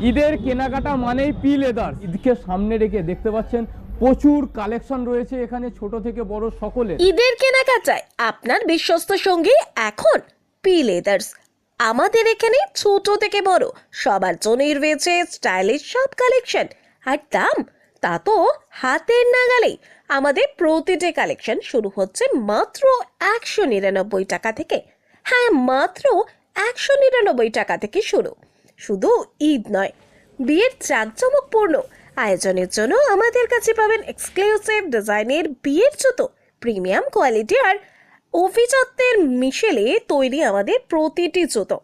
ঈদের কেনাকাটা মানেই পি লেদার্স। ঈদকে সামনে রেখে দেখতে পাচ্ছেন প্রচুর কালেকশন রয়েছে এখানে, ছোট থেকে বড় সকলের। ঈদের কেনাকাটায় আপনার বিশ্বস্ত সঙ্গী এখন পি লেদার্স। আমাদের এখানে ছোট থেকে বড় সবার জন্যই রয়েছে স্টাইলিশ সব কালেকশন, আর দাম তা তো হাতের নাগালেই। আমাদের প্রতিটি কালেকশন শুরু হচ্ছে মাত্র 199 টাকা থেকে। হ্যাঁ, মাত্র 199 টাকা থেকে শুরু। শুধু ঈদ নয়, বিয়ের জাঁকজমকপূর্ণ আয়োজনের জন্য আমাদের কাছে পাবেন এক্সক্লুসিভ ডিজাইনের বিয়ের জুতো, প্রিমিয়াম কোয়ালিটি আর অভিজাত্যের মিশেলে তৈরি আমাদের প্রতিটি জুতো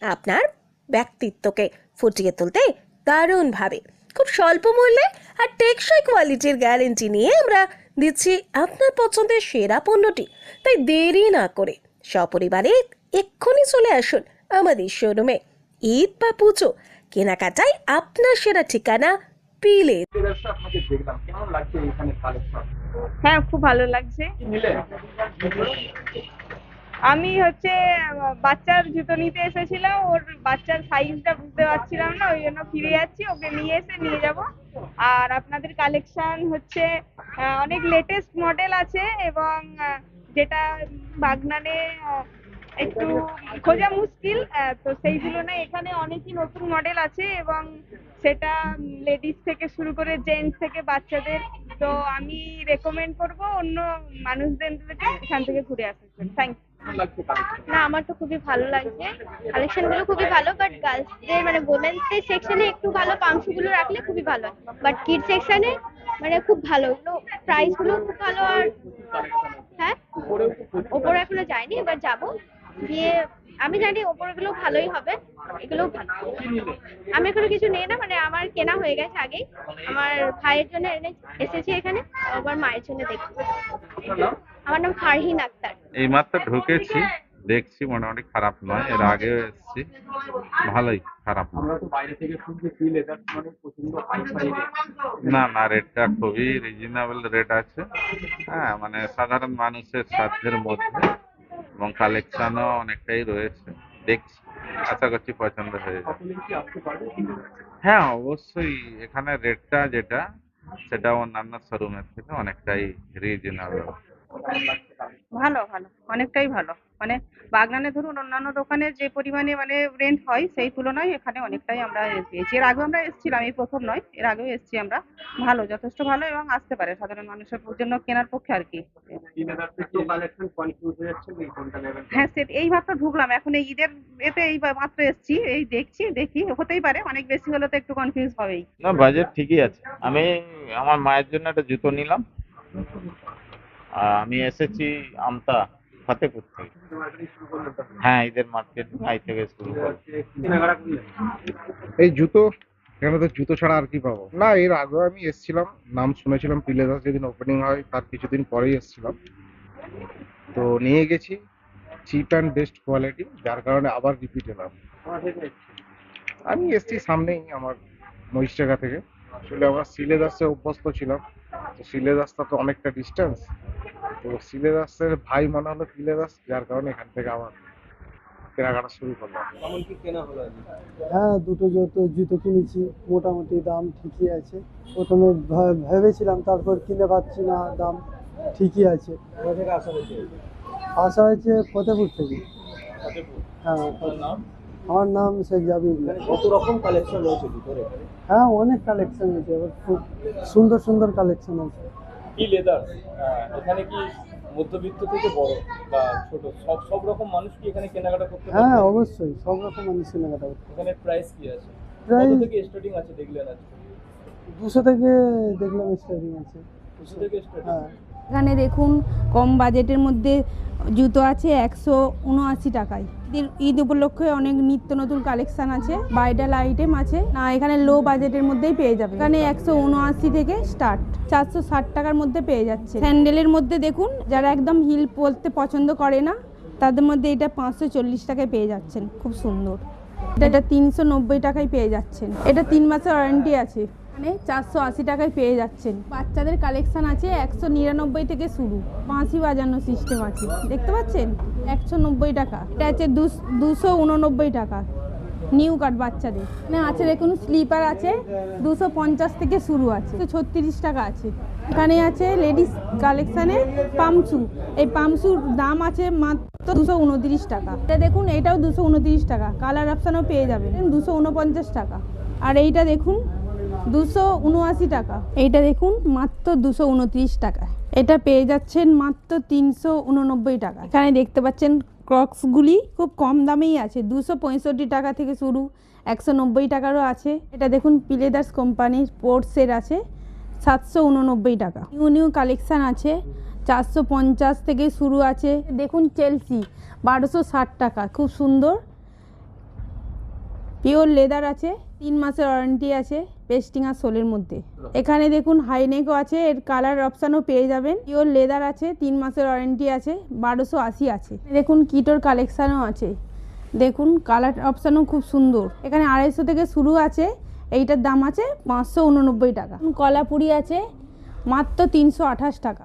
আপনার ব্যক্তিত্বকে ফুটিয়ে তুলতে দারুণভাবে খুব স্বল্প মূল্যে আর টেকসই কোয়ালিটির গ্যারেন্টি নিয়ে আমরা দিচ্ছি আপনার পছন্দের সেরা পণ্যটি। তাই দেরি না করে সপরিবারে এক্ষুনি চলে আসুন আমাদের শোরুমে। ঈদ বা পুজো কেনাকাটায় আপনার সেরা ঠিকানা পিলে। হ্যাঁ, খুব ভালো লাগছে। আমি বাচ্চার জুতো নিতে এসেছিলাম, ওর বাচ্চার সাইজটা বুঝতে পারছিলাম না, ওই জন্য ফিরে যাচ্ছি, ওকে নিয়ে যাব। আর আপনাদের কালেকশন অনেক লেটেস্ট মডেল আছে, এবং যেটা বাগনানে একটু খোঁজা মুশকিল, তো সেই তুলনায় এখানে অনেকই নতুন মডেল আছে, এবং সেটা লেডিস থেকে শুরু করে জেন্টস থেকে বাচ্চাদের। তো আমি রেকমেন্ড করব অন্য মানুষদের এখান থেকে ঘুরে আসার জন্য। Thank you. না, আমার তো খুবই ভালো লাগছে, কালেকশন গুলো খুবই ভালো, বাট গার্লসদের ওমেন্সদের সেকশনে একটু ভালো, পাংশুগুলো রাখলে খুবই ভালো, বাট কিড সেকশনে খুব ভালো, প্রাইস গুলো খুব ভালো। আর হ্যাঁ, ওপরে এখনো যায়নি, এবার যাবো, গিয়ে আমি জানি ওপরগুলো ভালোই হবে, এগুলোও ভালো। আমি এখনো কিছু নেই না, আমার কেনা হয়ে গেছে আগেই। আমার ভাইয়ের জন্য এসেছি এখানে, আবার মায়ের জন্য দেখছি। আমার নাম ফারহিন আক্তার। এইমাত্র ঢুকেছি, দেখছি মোটামুটি খারাপ নয়, এর আগেও এসেছি, ভালোই, খারাপ নয়। না না, রেটটা খুবই রিজনেবল রেট আছে। হ্যাঁ, সাধারণ মানুষের সাধ্যের মধ্যে, এবং কালেকশনও অনেকটাই রয়েছে। দেখছি, আশা করছি পছন্দ হয়ে যাবে। হ্যাঁ, অবশ্যই এখানে রেটটা যেটা, সেটা অন্যান্য শোরুমের থেকে অনেকটাই রিজনেবল। ভালো ভালো, অনেকটাই ভালো। বাগনানে ধরুন অন্যান্য দোকানে যে পরিমাণে রেন্ট হয়, সেই তুলনায় এখানে অনেকটাই আমরা পেয়েছি। এর আগেও আমরা এসেছিলাম, এই প্রথম নয়, এর আগেও এসেছি আমরা। ভালো, যথেষ্ট ভালো, এবং আসতে পারে সাধারণ মানুষের জন্য কেনার পক্ষে আর কি। হ্যাঁ, এই মাত্র ঢুকলাম, এখন এই ঈদের এই মাত্র এসেছি, এই দেখি, হতেই পারে অনেক বেশি হলে তো একটু কনফিউজ হবেই। না, বাজেট ঠিকই আছে। আমি আমার মায়ের জন্য একটা জুতো নিলাম। আমি এসেছি আমতা ফতেপুর থেকে। হ্যাঁ, ঈদের মার্কেট আই থেকে শুরু করব। এই জুতো, এখানে তো জুতো ছাড়া আর কি পাবো? না, এর আগেও আমি এসেছিলাম, নাম শুনেছিলাম, পিলেদাস যেদিন ওপেনিং হয় তার কিছুদিন পরেই এসেছিলাম, তো নিয়ে গেছি, চিপ অ্যান্ড বেস্ট কোয়ালিটি, যার কারণে আবার রিপিট এলাম। আমি এসেছি সামনেই আমার মহিষটাকা থেকে। আসলে আমরা সিলেদাসে অভ্যস্ত ছিলাম, তো সিলেদাসটা তো অনেকটা ডিস্টেন্স, তো সিলেদাসের ভাই মনে হলো পিলেদাস, যার কারণে এখান থেকে আবার কেনাকাটা শুরু করলাম। হ্যাঁ, দুটো জুতো কিনেছি, মোটামুটি দাম ঠিকই আছে। প্রথমে ভেবেছিলাম, তারপর কিনে পাচ্ছি না, দাম ঠিকই আছে। আসা হয়েছে ফতেপুর থেকে। হ্যাঁ, আমার নাম শেখ জাবির। কত রকম কালেকশন রয়েছে ভিতরে? হ্যাঁ, অনেক কালেকশন আছে, এবার খুব সুন্দর সুন্দর কালেকশন আছে। পি লেদার্স, এখানে কি মধ্যবিত্ত থেকে বড় বা ছোট সব রকম মানুষ কি এখানে কেনাকাটা করতে পারে? হ্যাঁ, অবশ্যই সব রকম মানুষ কেনাকাটা করতে। এখানে প্রাইস কি আছে? প্রাইস কত থেকে স্টার্টিং আছে দেখলেন আজকে? 200 থেকে দেখলাম স্টার্টিং আছে। 200 থেকে স্টার্টিং। হ্যাঁ, এখানে দেখুন কম বাজেটের মধ্যে জুতো আছে 179 টাকায়। ঈদ উপলক্ষে অনেক নিত্য নতুন কালেকশন আছে, ব্রাইডাল আইটেম আছে না, এখানে লো বাজেটের মধ্যেই পেয়ে যাবে। এখানে 179 থেকে স্টার্ট, 460 টাকার মধ্যে পেয়ে যাচ্ছে। স্যান্ডেলের মধ্যে দেখুন, যারা একদম হিল পরতে পছন্দ করে না, তাদের মধ্যে এটা 540 টাকায় পেয়ে যাচ্ছেন, খুব সুন্দর। এটা 390 টাকায় পেয়ে যাচ্ছেন। এটা 3 মাসের ওয়ারেন্টি আছে। মানে 480 টাকায় পেয়ে যাচ্ছেন। বাচ্চাদের কালেকশন আছে 199 থেকে শুরু, বাঁশি বাজানো সিস্টেম আছে, দেখতে পাচ্ছেন, 190 টাকা। এটা আছে 289 টাকা, নিউ কাট বাচ্চাদের না আছে, দেখুন স্লিপার আছে 250 থেকে শুরু আছে, 36 টাকা আছে। এখানে আছে লেডিস কালেকশানে পামসু, এই পামসুর দাম আছে মাত্র 229 টাকা। এটা দেখুন, এটাও 229 টাকা, কালার অপশানও পেয়ে যাবেন 249 টাকা। আর এইটা দেখুন 279 টাকা, এইটা দেখুন মাত্র 229 টাকা। এটা পেয়ে যাচ্ছেন মাত্র 389 টাকা। এখানে দেখতে পাচ্ছেন ক্রক্সগুলি খুব কম দামেই আছে, 265 টাকা থেকে শুরু, 190 টাকারও আছে। এটা দেখুন পিলেদার্স কোম্পানির স্পোর্টসের আছে 789 টাকা। নিউ নিউ কালেকশান আছে 450 থেকে শুরু আছে। দেখুন চেলসি 1260 টাকা, খুব সুন্দর পিওর লেদার আছে, 3 মাসের ওয়ারেন্টি আছে পেস্টিং আর সোলের মধ্যে। এখানে দেখুন হাইনেকও আছে, এর কালার অপশানও পেয়ে যাবেন। পিওর লেদার আছে, 3 মাসের ওয়ারেন্টি আছে, 1280 আছে। দেখুন কিটোর কালেকশানও আছে, দেখুন কালার অপশানও খুব সুন্দর। এখানে 250 থেকে শুরু আছে, এইটার দাম আছে 589 টাকা। কলাপুরি আছে মাত্র 328 টাকা।